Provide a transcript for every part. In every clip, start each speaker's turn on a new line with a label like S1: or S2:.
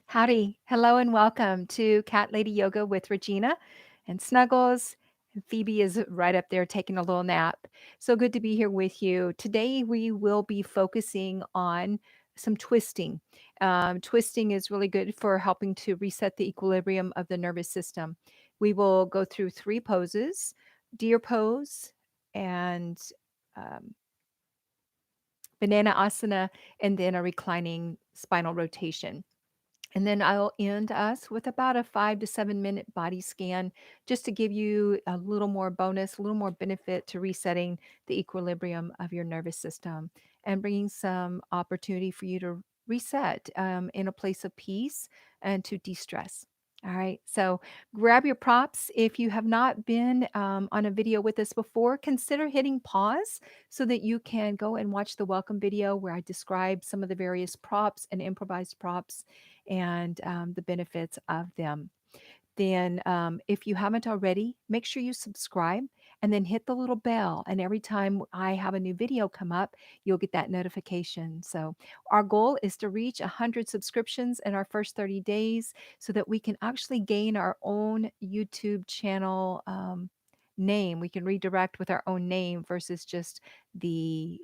S1: Howdy. Hello and welcome to Cat Lady Yoga with Regina and Snuggles. And Phoebe is right up there taking a little nap. So good to be here with you. Today we will be focusing on some twisting. Twisting is really good for helping to reset the equilibrium of the nervous system. We will go through three poses: deer pose and um, banana asana, and then a reclining spinal rotation. And then I'll end us with about a 5 to 7 minute body scan just to give you a little more bonus, a little more benefit to resetting the equilibrium of your nervous system and bringing some opportunity for you to reset in a place of peace and to de stress. All right. So grab your props. If you have not been on a video with us before, consider hitting pause so that you can go and watch the welcome video where I describe some of the various props and improvised props and the benefits of them. Then, if you haven't already, make sure you subscribe and then hit the little bell. And every time I have a new video come up, you'll get that notification. So, our goal is to reach 100 subscriptions in our first 30 days so that we can actually gain our own YouTube channel name. We can redirect with our own name versus just the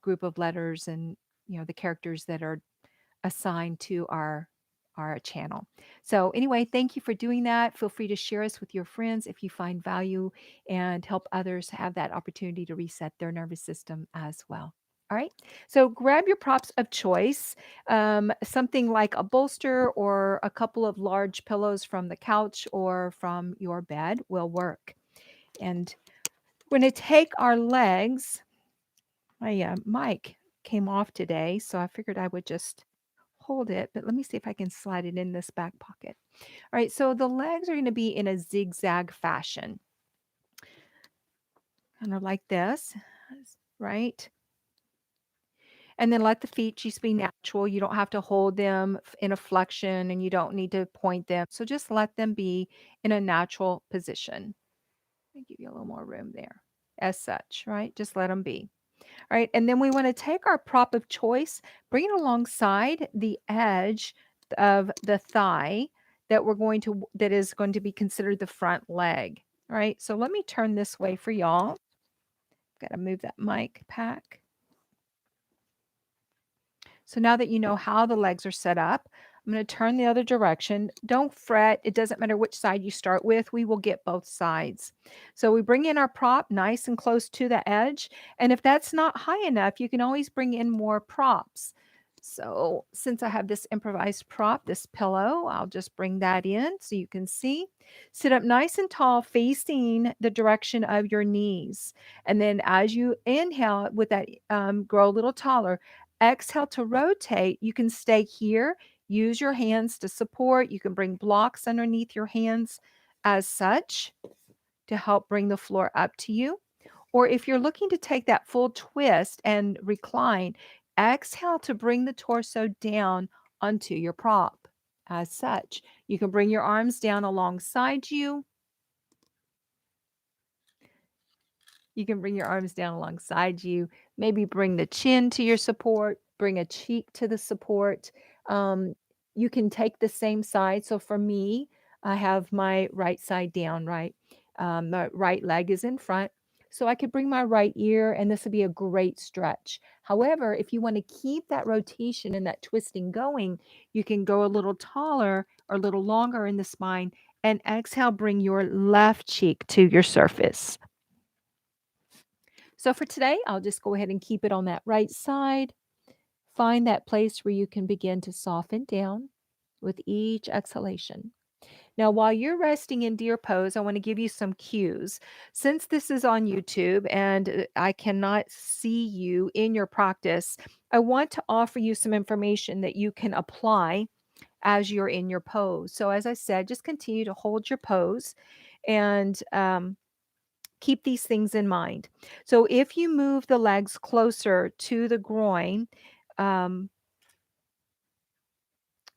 S1: group of letters and the characters that are assigned to our channel. So anyway, thank you for doing that. Feel free to share us with your friends if you find value and help others have that opportunity to reset their nervous system as well. All right. So grab your props of choice. Something like a bolster or a couple of large pillows from the couch or from your bed will work. And we're going to take our legs. My mic came off today, so I figured I would just hold it, but let me see if I can slide it in this back pocket. All right, so the legs are going to be in a zigzag fashion, kind of like this, right? And then let the feet just be natural. You don't have to hold them in a flexion and you don't need to point them. So just let them be in a natural position. Let me give you a little more room there as such, right? Just let them be. All right, and then we want to take our prop of choice, bring it alongside the edge of the thigh that is going to be considered the front leg. All right, so let me turn this way for y'all. Got to move that mic pack. So now that you know how the legs are set up, I'm going to turn the other direction. Don't fret. It doesn't matter which side you start with. We will get both sides. So we bring in our prop nice and close to the edge. And if that's not high enough, you can always bring in more props. So since I have this improvised prop, this pillow, I'll just bring that in so you can see. Sit up nice and tall, facing the direction of your knees. And then as you inhale with that, grow a little taller. Exhale to rotate. You can stay here. Use your hands to support. You can bring blocks underneath your hands as such to help bring the floor up to you. Or if you're looking to take that full twist and recline, exhale to bring the torso down onto your prop as such. You can bring your arms down alongside you. You can bring your arms down alongside you, maybe bring the chin to your support, bring a cheek to the support. Um, you can take the same side. So for me, I have my right side down, right? My right leg is in front. So I could bring my right ear, and this would be a great stretch. However, if you want to keep that rotation and that twisting going, you can go a little taller or a little longer in the spine and exhale, bring your left cheek to your surface. So for today, I'll just go ahead and keep it on that right side. Find that place where you can begin to soften down with each exhalation. Now, while you're resting in deer pose, I want to give you some cues. Since this is on YouTube and I cannot see you in your practice, I want to offer you some information that you can apply as you're in your pose. So, as I said, just continue to hold your pose and keep these things in mind. So if you move the legs closer to the groin, um,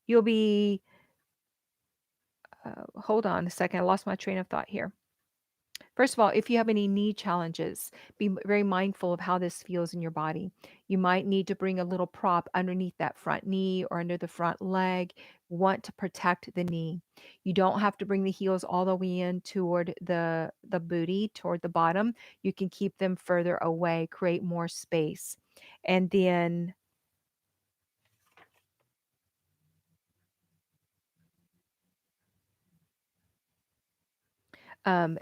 S1: you'll be, hold on a second, I lost my train of thought here. First of all, if you have any knee challenges, be very mindful of how this feels in your body. You might need to bring a little prop underneath that front knee or under the front leg. Want to protect the knee. You don't have to bring the heels all the way in toward the booty, toward the bottom. You can keep them further away, create more space. And then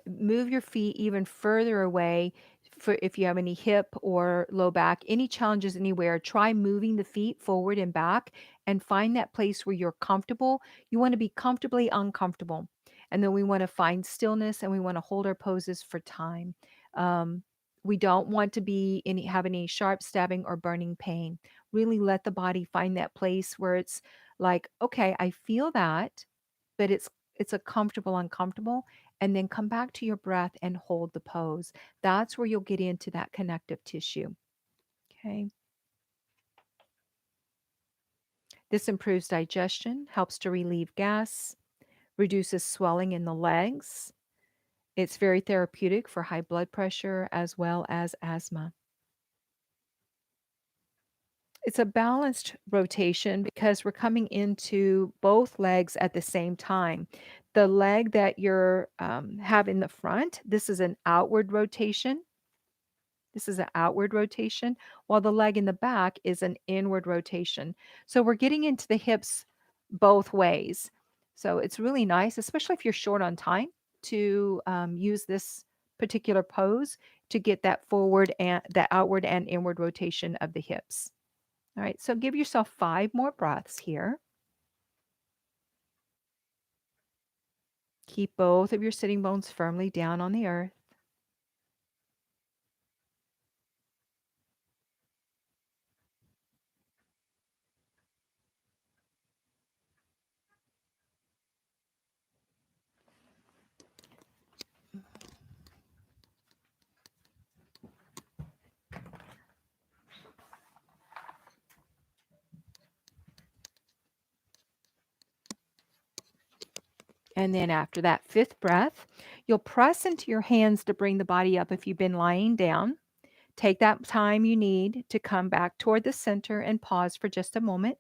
S1: move your feet even further away for if you have any hip or low back, any challenges anywhere. Try moving the feet forward and back and find that place where you're comfortable. You want to be comfortably uncomfortable. And then we want to find stillness and we want to hold our poses for time. Um, we don't want to have any sharp stabbing or burning pain. Really let the body find that place where it's like, okay, I feel that, but it's a comfortable uncomfortable, and then come back to your breath and hold the pose. That's where you'll get into that connective tissue. Okay. This improves digestion, helps to relieve gas, reduces swelling in the legs. It's very therapeutic for high blood pressure as well as asthma. It's a balanced rotation because we're coming into both legs at the same time. The leg that you're have in the front, this is an outward rotation. This is an outward rotation, while the leg in the back is an inward rotation. So we're getting into the hips both ways. So it's really nice, especially if you're short on time, to use this particular pose to get that forward and that outward and inward rotation of the hips. All right, so give yourself 5 more breaths here. Keep both of your sitting bones firmly down on the earth. And then after that 5th breath, you'll press into your hands to bring the body up if you've been lying down. Take that time you need to come back toward the center and pause for just a moment.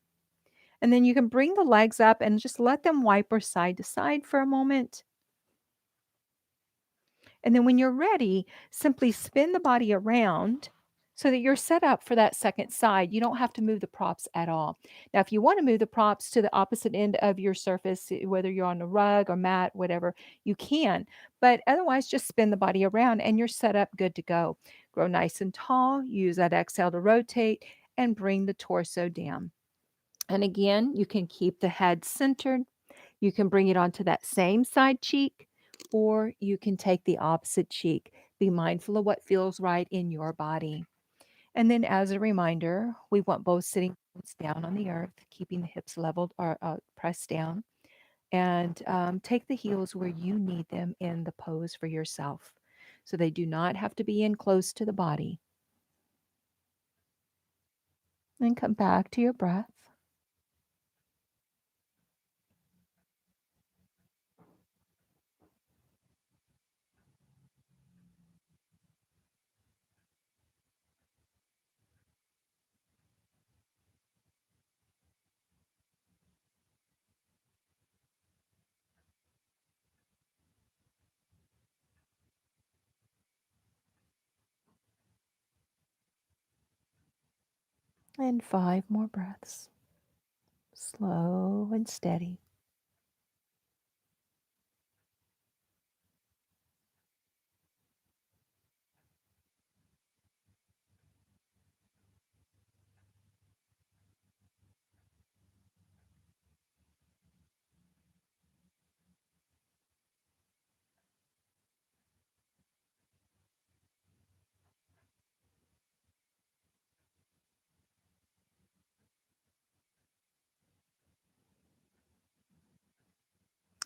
S1: And then you can bring the legs up and just let them wiper side to side for a moment. And then when you're ready, simply spin the body around so that you're set up for that second side. You don't have to move the props at all. Now, if you want to move the props to the opposite end of your surface, whether you're on a rug or mat, whatever, you can. But otherwise, just spin the body around and you're set up good to go. Grow nice and tall. Use that exhale to rotate and bring the torso down. And again, you can keep the head centered. You can bring it onto that same side cheek, or you can take the opposite cheek. Be mindful of what feels right in your body. And then, as a reminder, we want both sitting bones down on the earth, keeping the hips leveled or pressed down, and take the heels where you need them in the pose for yourself. So they do not have to be in close to the body. And come back to your breath. And 5 more breaths, slow and steady.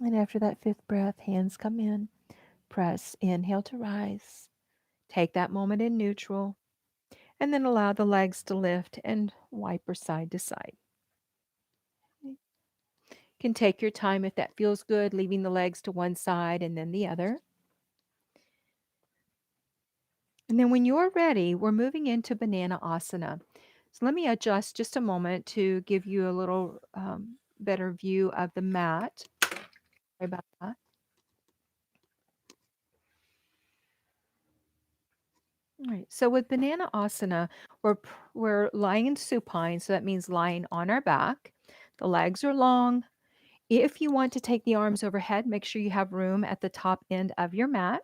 S1: And after that 5th breath, hands come in. Press, inhale to rise. Take that moment in neutral, and then allow the legs to lift and wiper side to side. You can take your time if that feels good, leaving the legs to one side and then the other. And then when you're ready, we're moving into banana asana. So let me adjust just a moment to give you a little better view of the mat. Sorry about that. All right. So with banana asana, we're lying in supine, so that means lying on our back. The legs are long. If you want to take the arms overhead, make sure you have room at the top end of your mat.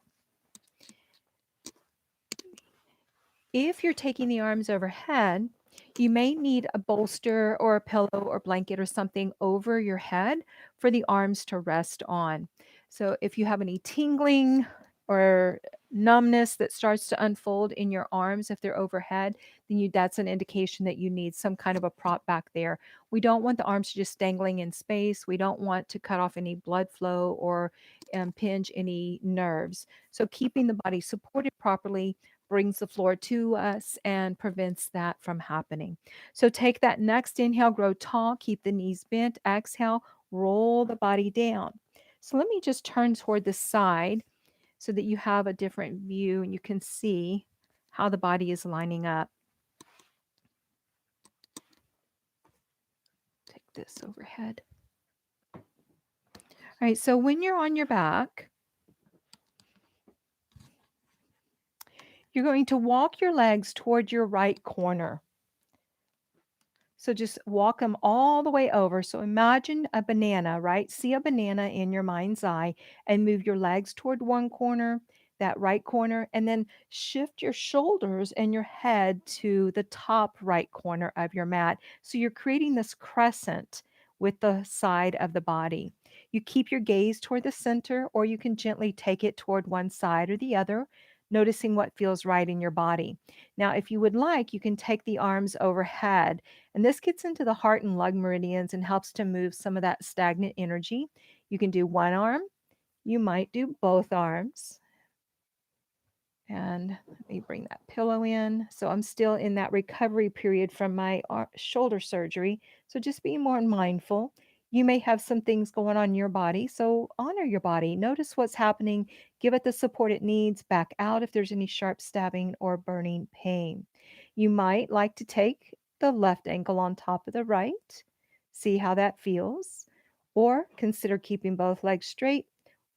S1: If you're taking the arms overhead, you may need a bolster or a pillow or blanket or something over your head for the arms to rest on. So if you have any tingling or numbness that starts to unfold in your arms if they're overhead, then that's an indication that you need some kind of a prop back there. We don't want the arms just dangling in space. We don't want to cut off any blood flow or impinge any nerves. So keeping the body supported properly brings the floor to us and prevents that from happening. So take that next inhale, grow tall, keep the knees bent. Exhale, roll the body down. So let me just turn toward the side so that you have a different view and you can see how the body is lining up. Take this overhead. All right, so when you're on your back, you're going to walk your legs toward your right corner. So just walk them all the way over. So imagine a banana, right? See a banana in your mind's eye and move your legs toward one corner, that right corner, and then shift your shoulders and your head to the top right corner of your mat. So you're creating this crescent with the side of the body. You keep your gaze toward the center, or you can gently take it toward one side or the other, noticing what feels right in your body. Now, if you would like, you can take the arms overhead, and this gets into the heart and lung meridians and helps to move some of that stagnant energy. You can do one arm, you might do both arms. And let me bring that pillow in. So I'm still in that recovery period from my shoulder surgery. So just be more mindful. You may have some things going on in your body. So honor your body. Notice what's happening. Give it the support it needs. Back out if there's any sharp stabbing or burning pain. You might like to take the left ankle on top of the right. See how that feels. Or consider keeping both legs straight,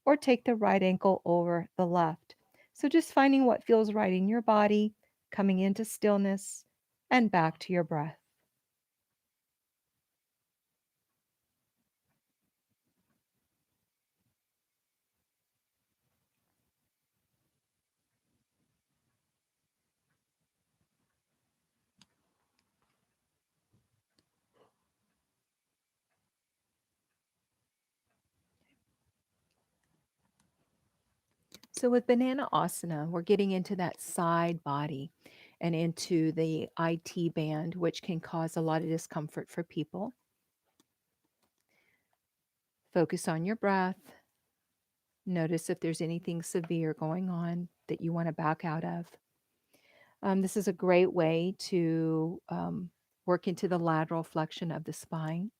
S1: or take the right ankle over the left. So just finding what feels right in your body, coming into stillness, and back to your breath. So with Banana Asana, we're getting into that side body and into the IT band, which can cause a lot of discomfort for people. Focus on your breath. Notice if there's anything severe going on that you want to back out of. This is a great way to work into the lateral flexion of the spine,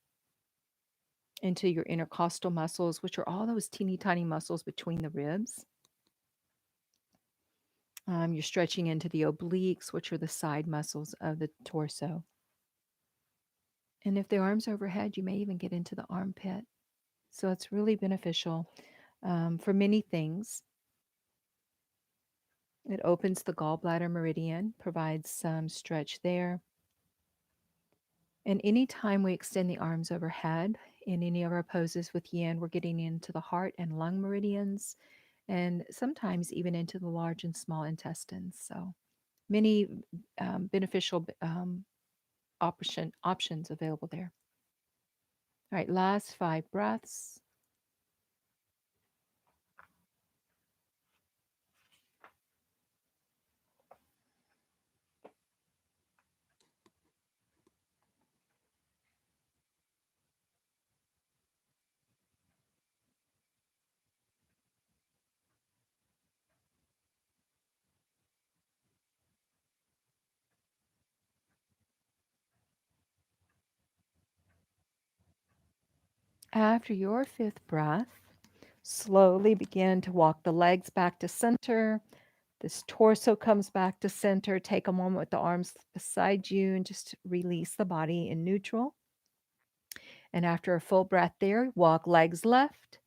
S1: into your intercostal muscles, which are all those teeny tiny muscles between the ribs. You're stretching into the obliques, which are the side muscles of the torso. And if the arm's overhead, you may even get into the armpit. So it's really beneficial for many things. It opens the gallbladder meridian, provides some stretch there. And anytime we extend the arms overhead in any of our poses with yin, we're getting into the heart and lung meridians, and sometimes even into the large and small intestines. So many beneficial options available there. All right, last 5 breaths. After your fifth breath, slowly begin to walk the legs back to center. This torso comes back to center. Take a moment with the arms beside you and just release the body in neutral. And after a full breath there, walk legs left,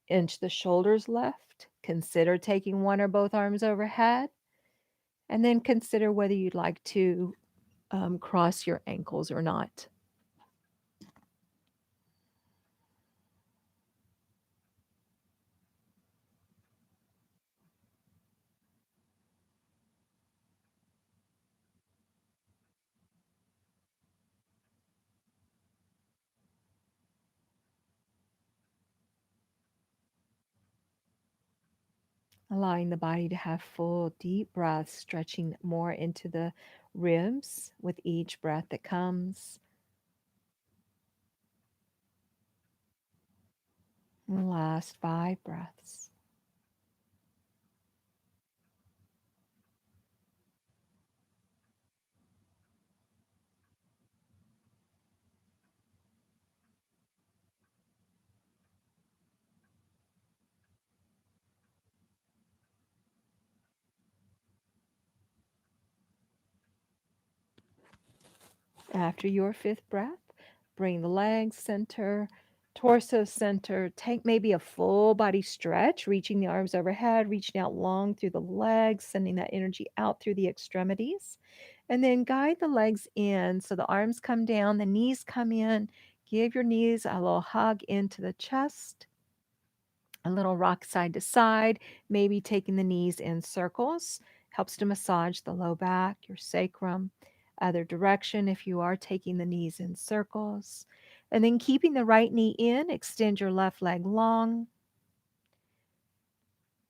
S1: inch the shoulders left. Consider taking one or both arms overhead. And then consider whether you'd like to cross your ankles or not. Allowing the body to have full, deep breaths, stretching more into the ribs with each breath that comes. And last 5 breaths. After your fifth breath, bring the legs center, torso center. Take maybe a full body stretch, reaching the arms overhead, reaching out long through the legs, sending that energy out through the extremities. And then guide the legs in so the arms come down, the knees come in. Give your knees a little hug into the chest, a little rock side to side, maybe taking the knees in circles. Helps to massage the low back, your sacrum. Other direction if you are taking the knees in circles. And then keeping the right knee in, extend your left leg long.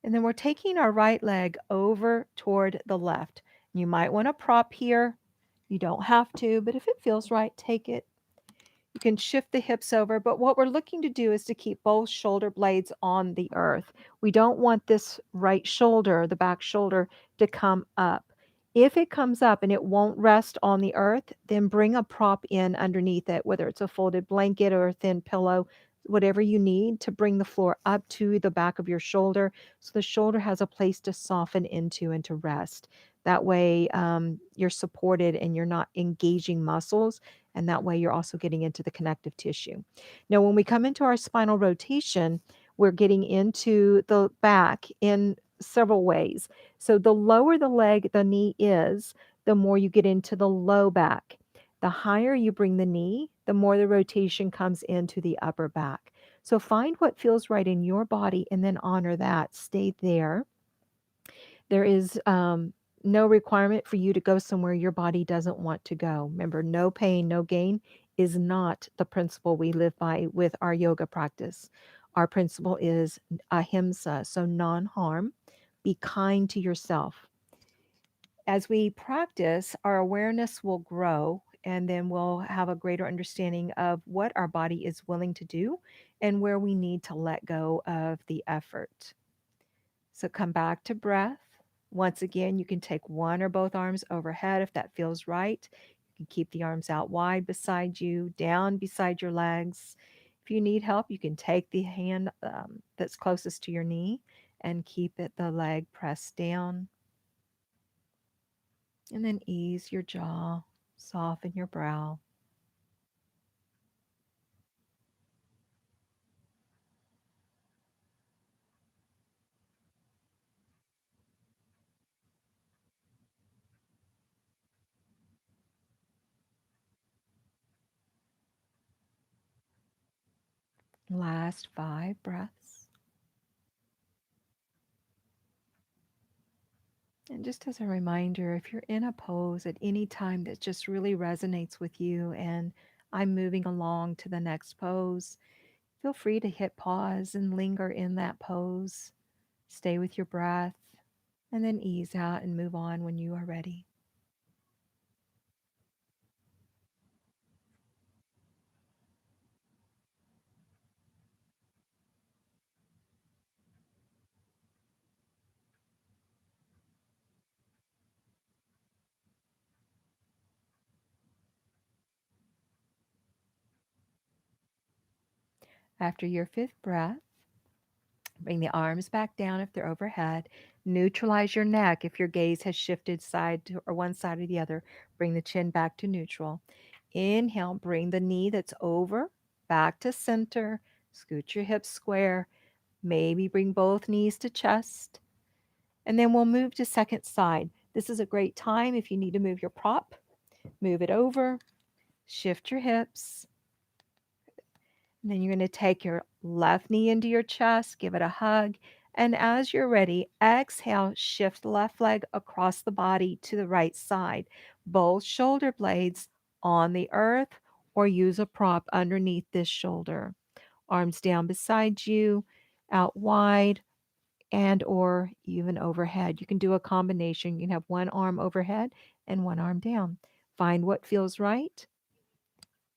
S1: And then we're taking our right leg over toward the left. You might want to prop here. You don't have to, but if it feels right, take it. You can shift the hips over, but what we're looking to do is to keep both shoulder blades on the earth. We don't want this right shoulder, the back shoulder, to come up. If it comes up and it won't rest on the earth, then bring a prop in underneath it, whether it's a folded blanket or a thin pillow, whatever you need to bring the floor up to the back of your shoulder so the shoulder has a place to soften into and to rest. That way, you're supported and you're not engaging muscles, and that way you're also getting into the connective tissue. Now, when we come into our spinal rotation, we're getting into the back in several ways. So the lower the knee is, the more you get into the low back. The higher you bring the knee, the more the rotation comes into the upper back. So find what feels right in your body and then honor that. Stay there. There is no requirement for you to go somewhere your body doesn't want to go. Remember, no pain, no gain is not the principle we live by with our yoga practice. Our principle is ahimsa, so non harm. Be kind to yourself. As we practice, our awareness will grow, and then we'll have a greater understanding of what our body is willing to do and where we need to let go of the effort. So come back to breath. Once again, you can take one or both arms overhead if that feels right. You can keep the arms out wide beside you, down beside your legs. If you need help, you can take the hand that's closest to your knee and keep the leg pressed down. And then ease your jaw, soften your brow. Last 5 breaths. And just as a reminder, if you're in a pose at any time that just really resonates with you and I'm moving along to the next pose, feel free to hit pause and linger in that pose. Stay with your breath and then ease out and move on when you are ready. After your fifth breath, Bring the arms back down if they're overhead. Neutralize your neck if your gaze has shifted side to, or one side or the other. Bring the chin back to neutral. Inhale, bring the knee that's over back to center. Scoot your hips square. Maybe bring both knees to chest. And then we'll move to second side. This is a great time if you need to move your prop. Move it over. Shift your hips. And then you're going to take your left knee into your chest, give it a hug. And as you're ready, exhale, shift the left leg across the body to the right side. Both shoulder blades on the earth, or use a prop underneath this shoulder. Arms down beside you, out wide, and or even overhead. You can do a combination. You can have one arm overhead and one arm down. Find what feels right.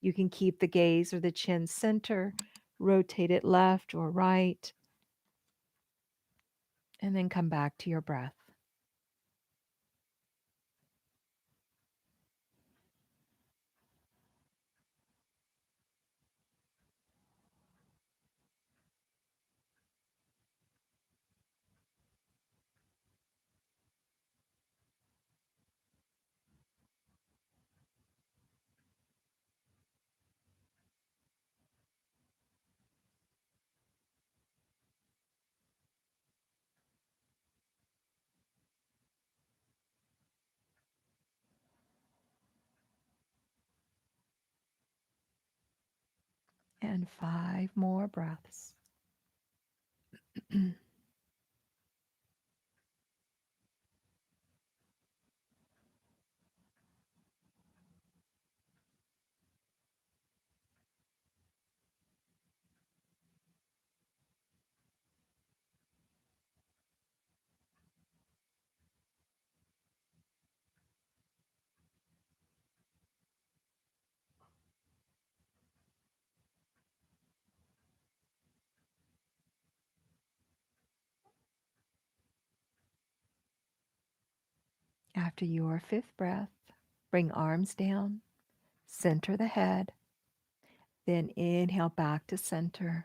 S1: You can keep the gaze or the chin center, rotate it left or right, and then come back to your breath. And 5 more breaths. After your fifth breath, bring arms down, center the head, then inhale back to center.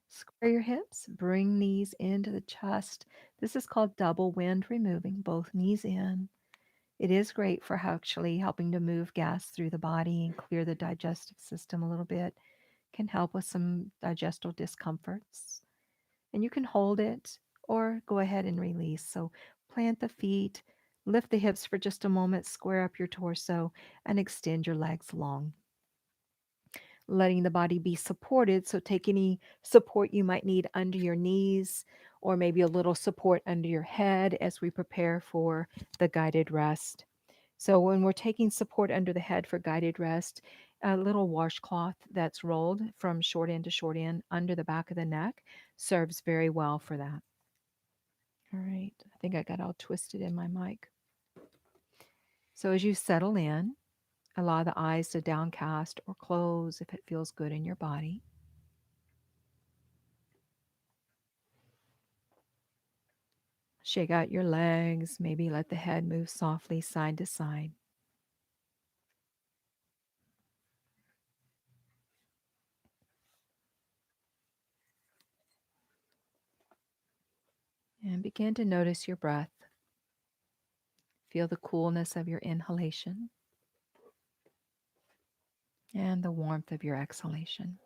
S1: Square your hips, bring knees into the chest. This is called double wind removing, both knees in. It is great for actually helping to move gas through the body and clear the digestive system a little bit. Can help with some digestal discomforts. And you can hold it or go ahead and release. So plant the feet, lift the hips for just a moment, square up your torso, and extend your legs long, letting the body be supported. So take any support you might need under your knees or maybe a little support under your head as we prepare for the guided rest. So when we're taking support under the head for guided rest, a little washcloth that's rolled from short end to short end under the back of the neck serves very well for that. All right. I think I got all twisted in my mic. So as you settle in, allow the eyes to downcast or close if it feels good in your body. Shake out your legs, maybe let the head move softly side to side. And begin to notice your breath. Feel the coolness of your inhalation and the warmth of your exhalation.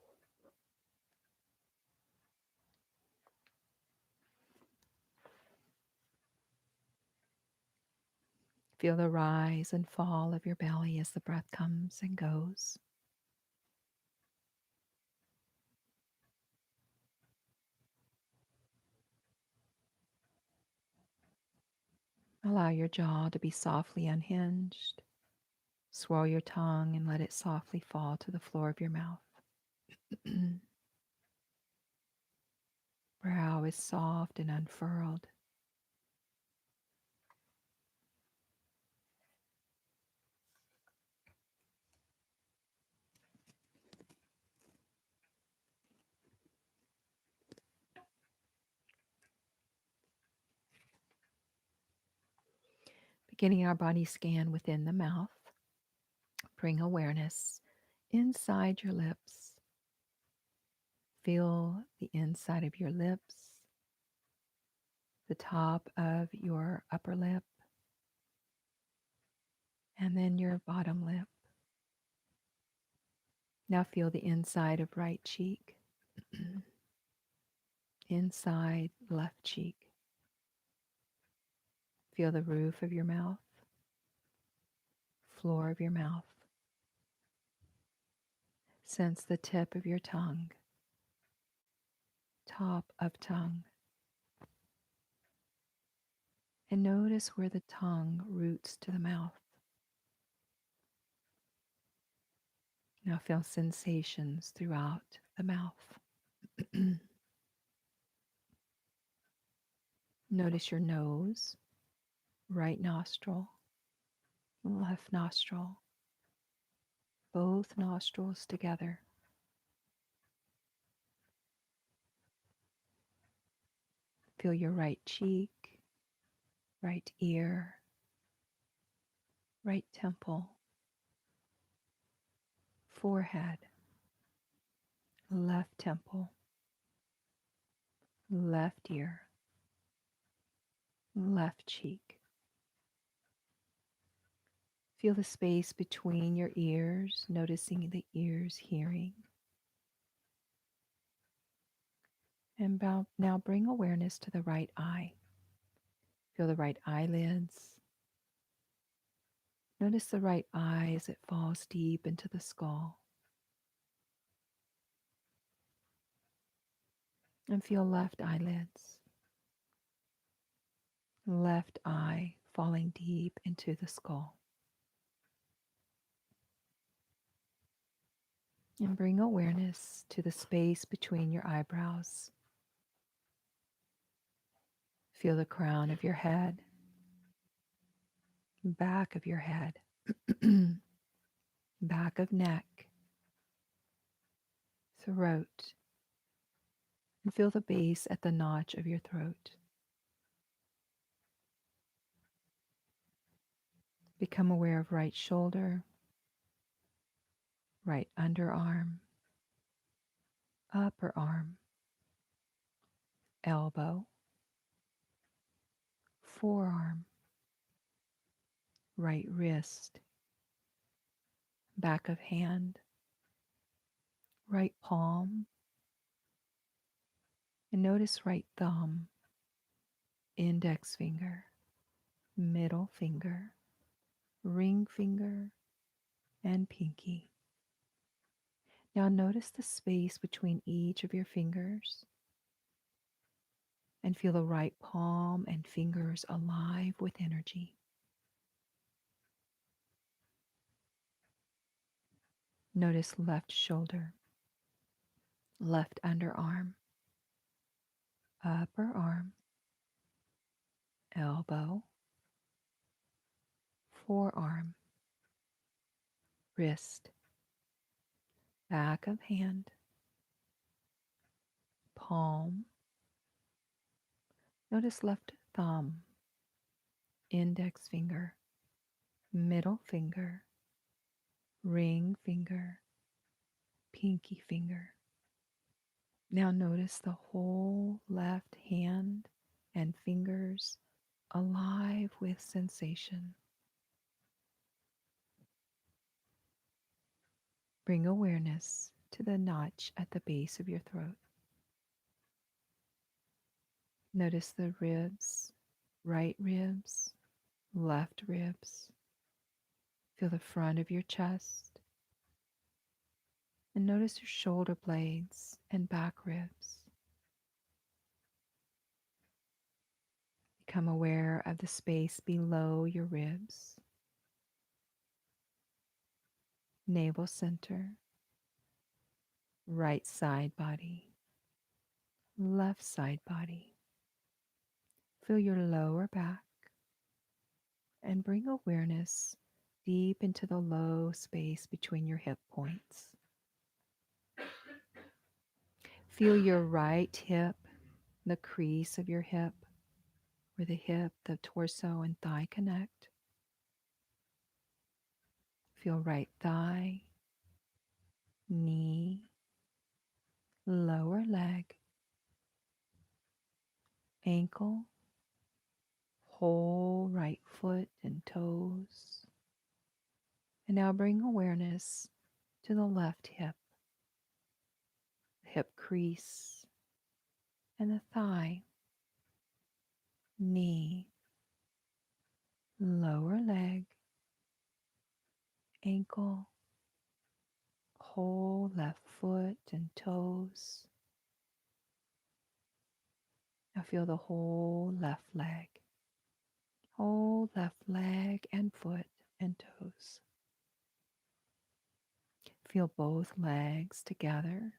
S1: Feel the rise and fall of your belly as the breath comes and goes. Allow your jaw to be softly unhinged. Swirl your tongue and let it softly fall to the floor of your mouth. Brow is soft and unfurled. Beginning our body scan within the mouth. Bring awareness inside your lips. Feel the inside of your lips, the top of your upper lip, and then your bottom lip. Now feel the inside of right cheek, inside left cheek. Feel the roof of your mouth, floor of your mouth. Sense the tip of your tongue, top of tongue. And notice where the tongue roots to the mouth. Now feel sensations throughout the mouth. Notice your nose, right nostril, left nostril, both nostrils together. Feel your right cheek, right ear, right temple, forehead, left temple, left ear, left cheek. Feel the space between your ears, noticing the ears hearing. And now bring awareness to the right eye. Feel the right eyelids. Notice the right eye as it falls deep into the skull. And feel left eyelids. Left eye falling deep into the skull. And bring awareness to the space between your eyebrows. Feel the crown of your head, back of your head, back of neck, throat, and feel the base at the notch of your throat. Become aware of right shoulder, right underarm, upper arm, elbow, forearm, right wrist, back of hand, right palm, and notice right thumb, index finger, middle finger, ring finger, and pinky. Now notice the space between each of your fingers and feel the right palm and fingers alive with energy. Notice left shoulder, left underarm, upper arm, elbow, forearm, wrist, back of hand, palm. Notice left thumb, index finger, middle finger, ring finger, pinky finger. Now notice the whole left hand and fingers alive with sensation. Bring awareness to the notch at the base of your throat. Notice the ribs, right ribs, left ribs. Feel the front of your chest. And notice your shoulder blades and back ribs. Become aware of the space below your ribs, navel center, right side body, left side body. Feel your lower back and bring awareness deep into the low space between your hip points. Feel your right hip, the crease of your hip, where the hip, the torso, and thigh connect. Feel right thigh, knee, lower leg, ankle, whole right foot and toes. And now bring awareness to the left hip crease, and the thigh, knee, lower leg, ankle, whole left foot and toes. Now feel the whole left leg and foot and toes. Feel both legs together.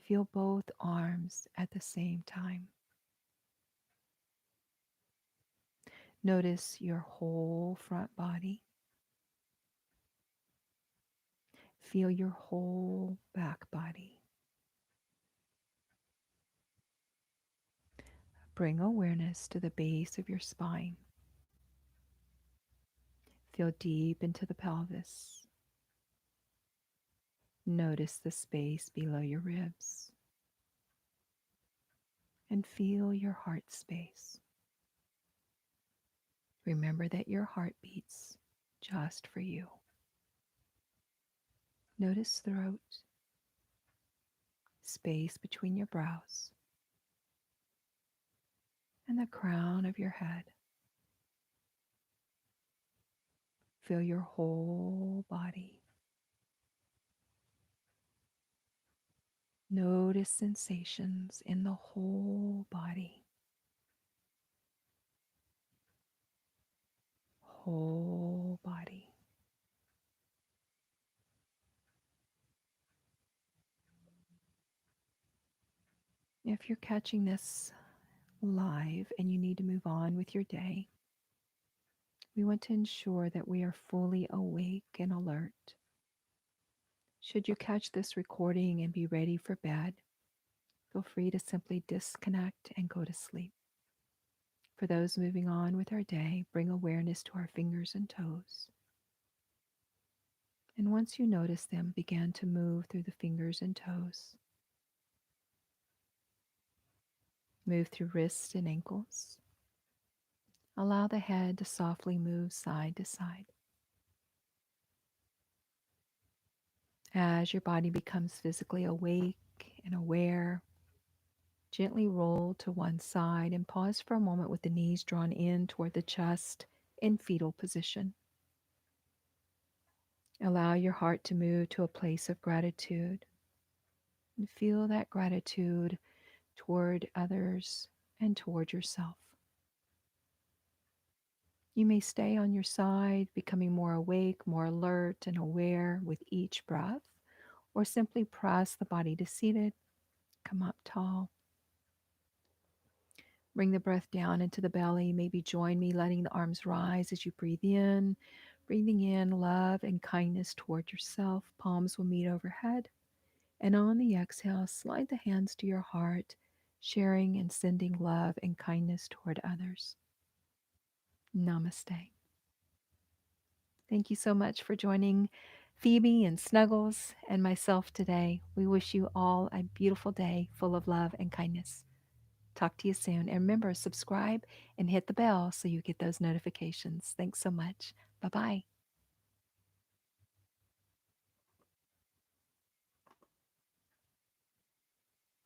S1: Feel both arms at the same time. Notice your whole front body. Feel your whole back body. Bring awareness to the base of your spine. Feel deep into the pelvis. Notice the space below your ribs. And feel your heart space. Remember that your heart beats just for you. Notice throat, space between your brows, and the crown of your head. Feel your whole body. Notice sensations in the whole body. Whole body. If you're catching this live and you need to move on with your day, we want to ensure that we are fully awake and alert. Should you catch this recording and be ready for bed, feel free to simply disconnect and go to sleep. For those moving on with our day, bring awareness to our fingers and toes. And once you notice them, begin to move through the fingers and toes. Move through wrists and ankles. Allow the head to softly move side to side. As your body becomes physically awake and aware, gently roll to one side and pause for a moment with the knees drawn in toward the chest in fetal position. Allow your heart to move to a place of gratitude and feel that gratitude toward others and toward yourself. You may stay on your side, becoming more awake, more alert, and aware with each breath, or simply press the body to seated, come up tall. Bring the breath down into the belly. Maybe join me letting the arms rise as you breathe in. Breathing in love and kindness toward yourself. Palms will meet overhead. And on the exhale, slide the hands to your heart, sharing and sending love and kindness toward others. Namaste. Thank you so much for joining Phoebe and Snuggles and myself today. We wish you all a beautiful day full of love and kindness. Talk to you soon. And remember, subscribe and hit the bell so you get those notifications. Thanks so much. Bye-bye.